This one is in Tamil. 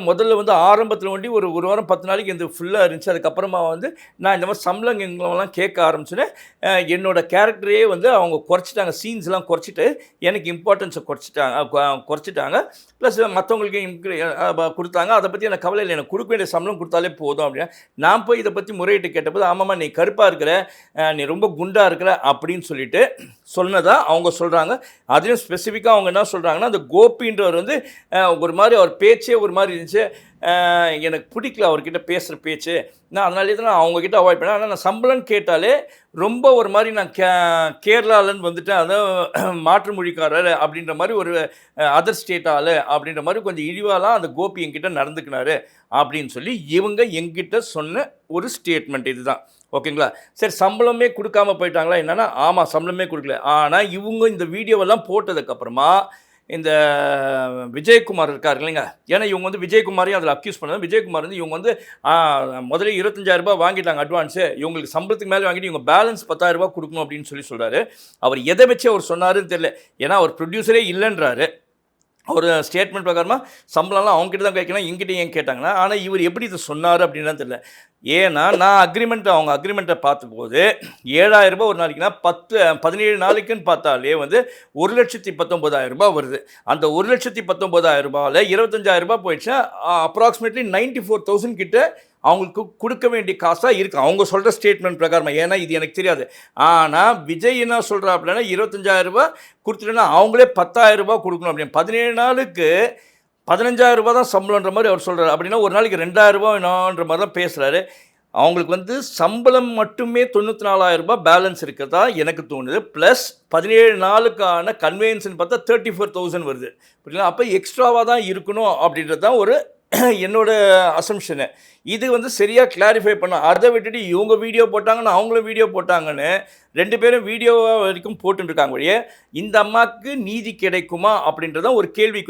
முதல்ல வந்து ஆரம்பத்தில் வண்டி ஒரு ஒரு வாரம் 10 நாளைக்கு இந்த ஃபுல்லாக இருந்துச்சு. அதுக்கப்புறமா வந்து நான் இந்த மாதிரி சம்பளம் எங்களெல்லாம் கேட்க ஆரம்பிச்சோன்னே என்னோட கேரக்டரே வந்து அவங்க குறைச்சிட்டாங்க. சீன்ஸ்லாம் குறைச்சிட்டு எனக்கு இம்பார்ட்டன்ஸை குறைச்சிட்டாங்க. ப்ளஸ் மற்றவங்களுக்கு கொடுத்தாங்க. அதை பற்றி எனக்கு கவலை இல்லை. எனக்கு கொடுக்க வேண்டிய சம்பளம் கொடுத்தாலே போதும் அப்படின்னா நான் போய் இதை பற்றி முறையிட்டு கேட்டபோது, ஆமாம்மா நீ கருப்பாக இருக்கிற, நீ ரொம்ப குண்டாக இருக்கிற அப்படின்னு சொல்லிட்டு சொன்னதா அவங்க சொல்கிறாங்க. அதையும் ஸ்பெசிஃபிக்காக அவங்க என்ன சொல்கிறாங்கன்னா, அந்த கோபின்றவர் வந்து ஒரு மாதிரி அவர் பேச்சே ஒரு மாதிரி இருந்துச்சு. எனக்கு பிடிக்கல அவர்கிட்ட பேசுகிற பேச்சு. நான் அதனாலே தான் நான் அவங்கக்கிட்ட அவாய்ட் பண்ணேன். ஆனால் நான் சம்பளம்னு கேட்டாலே ரொம்ப ஒரு மாதிரி நான் கேரளாலன்னு வந்துட்டேன். அதான் மாற்று மொழிக்காரர் அப்படின்ற மாதிரி ஒரு அதர் ஸ்டேட் ஆள் அப்படின்ற மாதிரி கொஞ்சம் இழிவாலாம் அந்த கோபி என்கிட்ட நடந்துக்கினாரு அப்படின்னு சொல்லி இவங்க என்கிட்ட சொன்ன ஒரு ஸ்டேட்மெண்ட் இதுதான். ஓகேங்களா? சரி, சம்பளமே கொடுக்காம போயிட்டாங்களா என்னன்னா, ஆமாம் சம்பளமே கொடுக்கல. ஆனால் இவங்க இந்த வீடியோவெல்லாம் போட்டதுக்கப்புறமா இந்த விஜயகுமார் இருக்கார் இல்லைங்க, ஏன்னா இவங்க வந்து விஜயகுமாரையும் அதில் அக்யூஸ் பண்ணது. விஜயகுமார் வந்து இவங்க வந்து முதல்ல 25,000 வாங்கிட்டாங்க அட்வான்ஸு. இவங்களுக்கு சம்பளத்துக்கு மேலே வாங்கிட்டு இவங்க பேலன்ஸ் 10,000 கொடுக்கணும் அப்படின்னு சொல்கிறாரு. அவர் எதை வச்சு அவர் சொன்னாருன்னு தெரியல. ஏன்னா அவர் ப்ரொடியூசரே இல்லைன்றாரு. ஒரு ஸ்டேட்மெண்ட் பிரகாரமாக சம்பளம்லாம் அவங்ககிட்ட தான் கேட்கணும், எங்கிட்ட ஏன் கேட்டாங்கன்னா. ஆனால் இவர் எப்படி இதை சொன்னார் அப்படின்லாம் தெரியல. ஏன்னா நான் அவங்க அக்ரிமெண்ட்டை பார்த்தபோது 7,000 ஒரு நாளைக்குன்னா 17 நாளைக்குன்னு பார்த்தாலே வந்து 1,19,000 வருது. அந்த 1,19,000 25,000 போயிடுச்சுன்னா அப்ராக்சிமேட்லி 94,000 கிட்ட அவங்களுக்கு கொடுக்க வேண்டிய காசாக இருக்குது அவங்க சொல்கிற ஸ்டேட்மெண்ட் பிரகாரமாக. ஏன்னா இது எனக்கு தெரியாது. ஆனால் விஜய் என்ன சொல்கிறாப்புலன்னா 25,000 கொடுத்துட்டேன்னா அவங்களே 10,000 கொடுக்கணும் அப்படின்னு. 17 நாளுக்கு 15,000 தான் சம்பளன்ற மாதிரி அவர் சொல்கிறார். அப்படின்னா ஒரு நாளைக்கு 2,000 வேணுன்ற மாதிரி தான் பேசுகிறாரு. அவங்களுக்கு வந்து சம்பளம் மட்டுமே 94,000 பேலன்ஸ் இருக்கிறதா எனக்கு தோணுது. ப்ளஸ் 17 நாளுக்கான கன்வென்ஷன் பார்த்தா 34,000 வருது. அப்படின்னா அப்போ எக்ஸ்ட்ராவாக தான் இருக்கணும் அப்படின்றது தான் ஒரு என்னோட அசம்ஷனு. இது வந்து சரியாக கிளாரிஃபை பண்ண. அதை விட்டுட்டு இவங்க வீடியோ போட்டாங்கன்னு அவங்களும் வீடியோ போட்டாங்கன்னு 2 பேரும் வீடியோ வரைக்கும் போட்டுருக்காங்க. வழியே இந்த அம்மாவுக்கு நீதி கிடைக்குமா அப்படின்றதான் ஒரு கேள்விக்குறி.